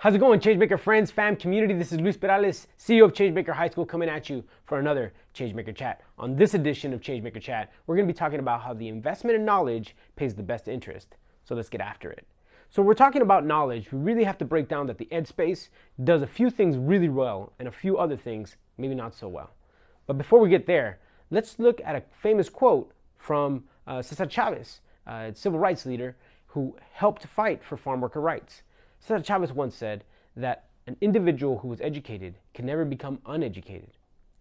How's it going, Changemaker friends, fam, community? This is Luis Perales, CEO of Changemaker High School, coming at you for another Changemaker Chat. On this edition of Changemaker Chat, we're going to be talking about how the investment in knowledge pays the best interest. So let's get after it. So we're talking about knowledge. We really have to break down that the ed space does a few things really well and a few other things maybe not so well. But before we get there, let's look at a famous quote from Cesar Chavez, a civil rights leader who helped fight for farm worker rights. Cesar Chavez once said that an individual who was educated can never become uneducated.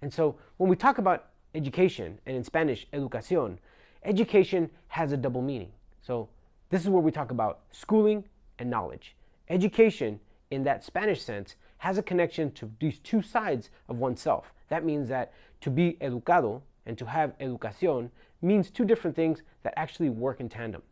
And so when we talk about education, and in Spanish, educación, education has a double meaning. So this is where we talk about schooling and knowledge. Education, in that Spanish sense, has a connection to these two sides of oneself. That means that to be educado and to have educación means two different things that actually work in tandem.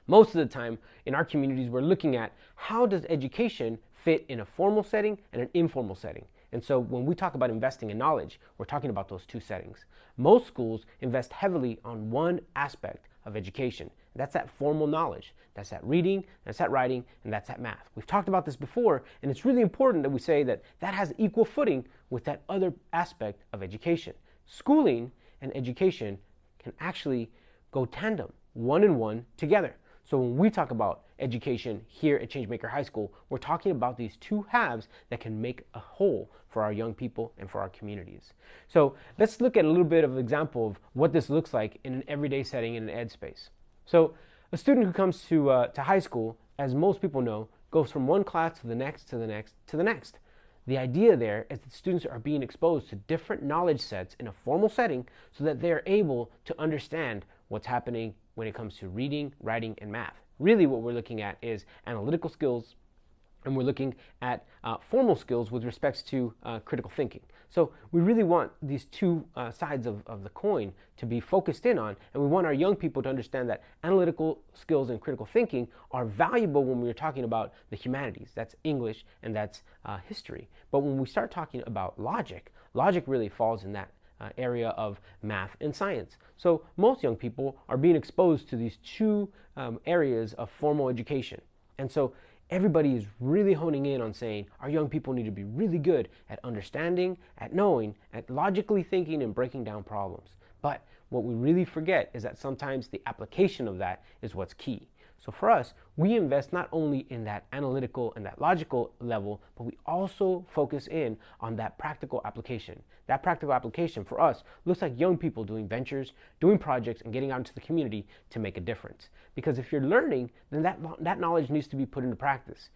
Most of the time in our communities, we're looking at how does education fit in a formal setting and an informal setting. And so when we talk about investing in knowledge, we're talking about those two settings. Most schools invest heavily on one aspect of education. That's that formal knowledge. That's that reading, that's that writing, and that's that math. We've talked about this before, and it's really important that we say that that has equal footing with that other aspect of education. Schooling and education can actually go tandem, one and one together. So when we talk about education here at Changemaker High School, we're talking about these two halves that can make a whole for our young people and for our communities. So let's look at a little bit of an example of what this looks like in an everyday setting in an ed space. So a student who comes to high school, as most people know, goes from one class to the next, to the next, to the next. The idea there is that students are being exposed to different knowledge sets in a formal setting so that they are able to understand what's happening when it comes to reading, writing, and math. Really what we're looking at is analytical skills, and we're looking at formal skills with respects to critical thinking. So we really want these two sides of the coin to be focused in on, and we want our young people to understand that analytical skills and critical thinking are valuable when we're talking about the humanities. That's English and that's history. But when we start talking about logic, logic really falls in that area of math and science. So most young people are being exposed to these two areas of formal education. And so everybody is really honing in on saying our young people need to be really good at understanding, at knowing, at logically thinking and breaking down problems. But what we really forget is that sometimes the application of that is what's key. So for us, we invest not only in that analytical and that logical level, but we also focus in on that practical application. That practical application for us looks like young people doing ventures, doing projects, and getting out into the community to make a difference. Because if you're learning, then that knowledge needs to be put into practice.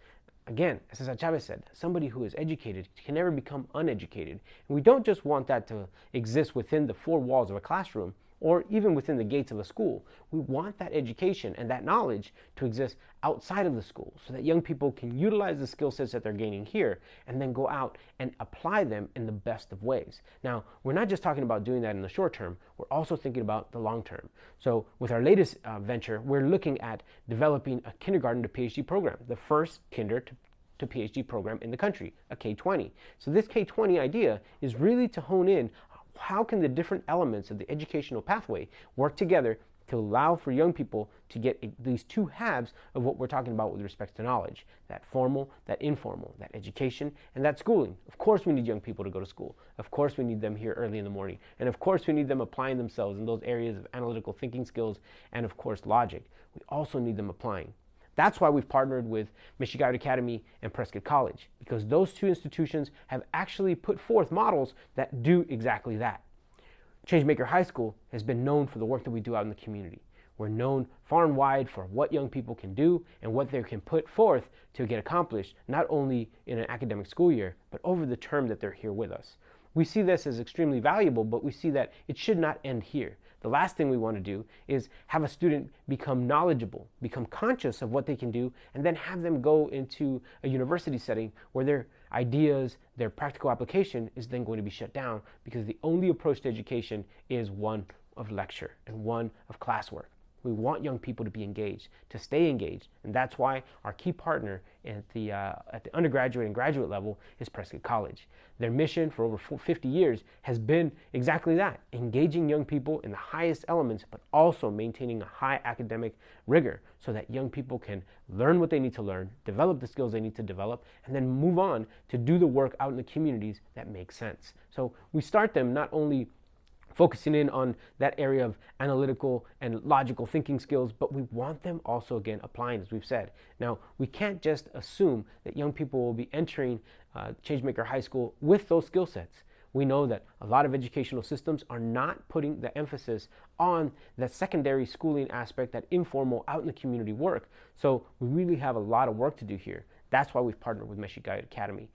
Again, as Cesar Chavez said, somebody who is educated can never become uneducated. And we don't just want that to exist within the four walls of a classroom, or even within the gates of a school. We want that education and that knowledge to exist outside of the school so that young people can utilize the skill sets that they're gaining here and then go out and apply them in the best of ways. Now, we're not just talking about doing that in the short term, we're also thinking about the long term. So with our latest venture, we're looking at developing a kindergarten to PhD program, the first kinder to PhD program in the country, a K-20. So this K-20 idea is really to hone in how can the different elements of the educational pathway work together to allow for young people to get these two halves of what we're talking about with respect to knowledge, that formal, that informal, that education, and that schooling. Of course we need young people to go to school. Of course we need them here early in the morning. And of course we need them applying themselves in those areas of analytical thinking skills and of course logic. We also need them applying. That's why we've partnered with Michigan Academy and Prescott College, because those two institutions have actually put forth models that do exactly that. Changemaker High School has been known for the work that we do out in the community. We're known far and wide for what young people can do and what they can put forth to get accomplished, not only in an academic school year, but over the term that they're here with us. We see this as extremely valuable, but we see that it should not end here. The last thing we want to do is have a student become knowledgeable, become conscious of what they can do, and then have them go into a university setting where their ideas, their practical application is then going to be shut down because the only approach to education is one of lecture and one of classwork. We want young people to be engaged, to stay engaged. And that's why our key partner at the undergraduate and graduate level is Prescott College. Their mission for over 50 years has been exactly that, engaging young people in the highest elements, but also maintaining a high academic rigor so that young people can learn what they need to learn, develop the skills they need to develop, and then move on to do the work out in the communities that make sense. So we start them not only focusing in on that area of analytical and logical thinking skills, but we want them also, again, applying, as we've said. Now, we can't just assume that young people will be entering Changemaker High School with those skill sets. We know that a lot of educational systems are not putting the emphasis on that secondary schooling aspect, that informal, out in the community work. So we really have a lot of work to do here. That's why we've partnered with Meshi Guide Academy.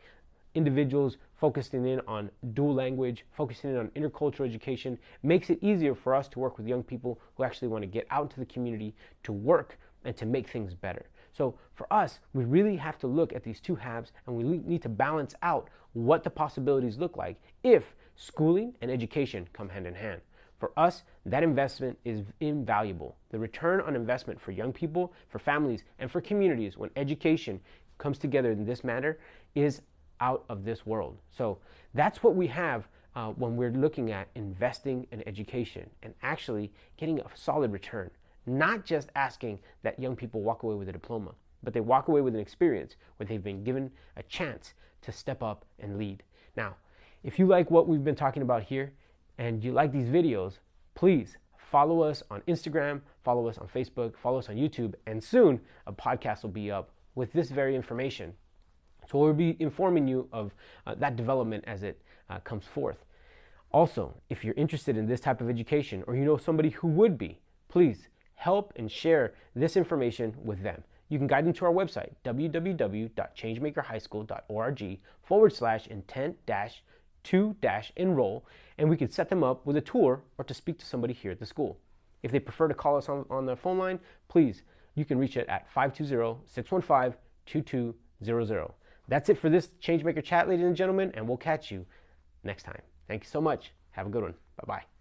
Individuals focusing in on dual language, focusing in on intercultural education, makes it easier for us to work with young people who actually want to get out into the community to work and to make things better. So for us, we really have to look at these two halves, and we need to balance out what the possibilities look like if schooling and education come hand in hand. For us, that investment is invaluable. The return on investment for young people, for families, and for communities when education comes together in this manner is out of this world. So that's what we have when we're looking at investing in education and actually getting a solid return. Not just asking that young people walk away with a diploma, but they walk away with an experience where they've been given a chance to step up and lead. Now, if you like what we've been talking about here and you like these videos, please follow us on Instagram, follow us on Facebook, follow us on YouTube, and soon a podcast will be up with this very information. So we'll be informing you of that development as it comes forth. Also, if you're interested in this type of education or you know somebody who would be, please help and share this information with them. You can guide them to our website, www.changemakerhighschool.org/intent-to-enroll, and we could set them up with a tour or to speak to somebody here at the school. If they prefer to call us on the phone line, please, you can reach it at 520-615-2200. That's it for this Changemaker chat, ladies and gentlemen, and we'll catch you next time. Thank you so much. Have a good one. Bye-bye.